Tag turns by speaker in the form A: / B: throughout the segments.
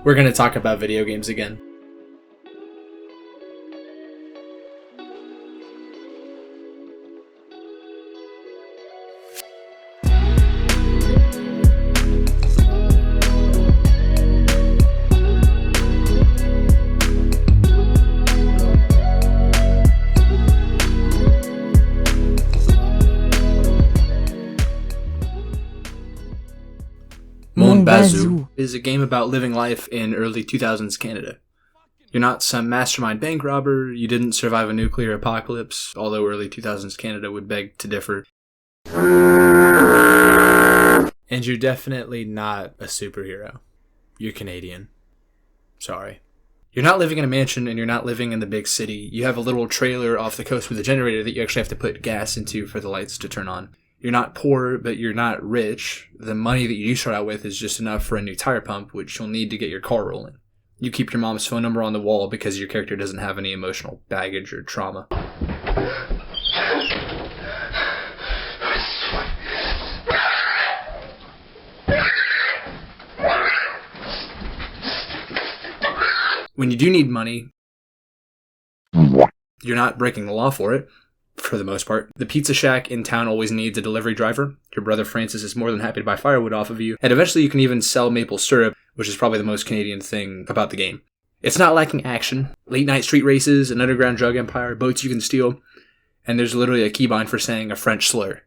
A: we're going to talk about video games again. Monde Bazou is a game about living life in early 2000s Canada. You're not some mastermind bank robber, you didn't survive a nuclear apocalypse, although early 2000s Canada would beg to differ. And you're definitely not a superhero. You're Canadian. Sorry. You're not living in a mansion and you're not living in the big city. You have a little trailer off the coast with a generator that you actually have to put gas into for the lights to turn on. You're not poor, but you're not rich. The money that you do start out with is just enough for a new tire pump, which you'll need to get your car rolling. You keep your mom's phone number on the wall because your character doesn't have any emotional baggage or trauma. When you do need money, you're not breaking the law for it. For the most part. The pizza shack in town always needs a delivery driver. Your brother Francis is more than happy to buy firewood off of you. And eventually you can even sell maple syrup, which is probably the most Canadian thing about the game. It's not lacking action. Late night street races, an underground drug empire, boats you can steal. And there's literally a keybind for saying a French slur.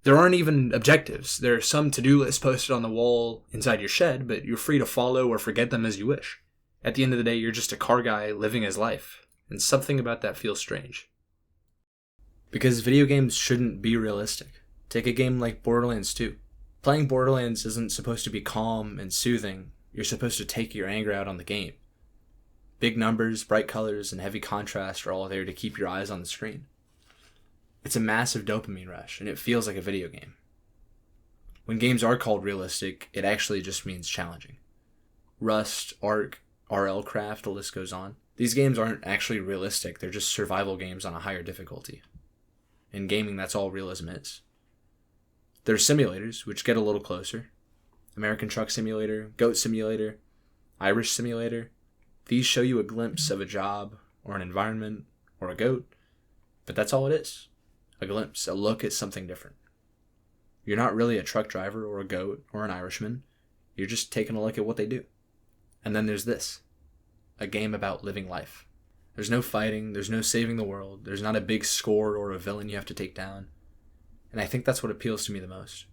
A: There aren't even objectives. There are some to-do lists posted on the wall inside your shed, but you're free to follow or forget them as you wish. At the end of the day, you're just a car guy living his life, and something about that feels strange. Because video games shouldn't be realistic. Take a game like Borderlands 2. Playing Borderlands isn't supposed to be calm and soothing. You're supposed to take your anger out on the game. Big numbers, bright colors, and heavy contrast are all there to keep your eyes on the screen. It's a massive dopamine rush, and it feels like a video game. When games are called realistic, it actually just means challenging. Rust, Ark, RL-Craft, the list goes on. These games aren't actually realistic, they're just survival games on a higher difficulty. In gaming, that's all realism is. There are simulators, which get a little closer. American Truck Simulator, Goat Simulator, Irish Simulator. These show you a glimpse of a job, or an environment, or a goat. But that's all it is. A glimpse, a look at something different. You're not really a truck driver, or a goat, or an Irishman. You're just taking a look at what they do. And then there's this, a game about living life. There's no fighting, there's no saving the world, there's not a big score or a villain you have to take down. And I think that's what appeals to me the most.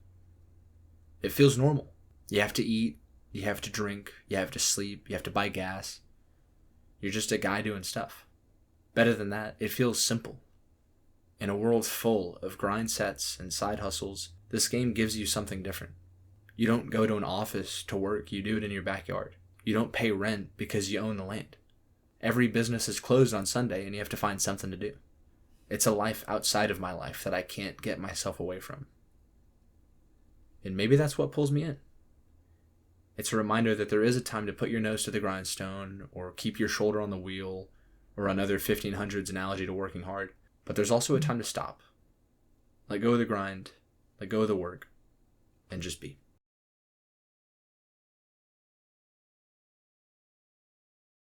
A: It feels normal. You have to eat, you have to drink, you have to sleep, you have to buy gas. You're just a guy doing stuff. Better than that, it feels simple. In a world full of grind sets and side hustles, this game gives you something different. You don't go to an office to work, you do it in your backyard. You don't pay rent because you own the land. Every business is closed on Sunday and you have to find something to do. It's a life outside of my life that I can't get myself away from. And maybe that's what pulls me in. It's a reminder that there is a time to put your nose to the grindstone or keep your shoulder on the wheel or another 1500s analogy to working hard. But there's also a time to stop. Let go of the grind, let go of the work, and just be.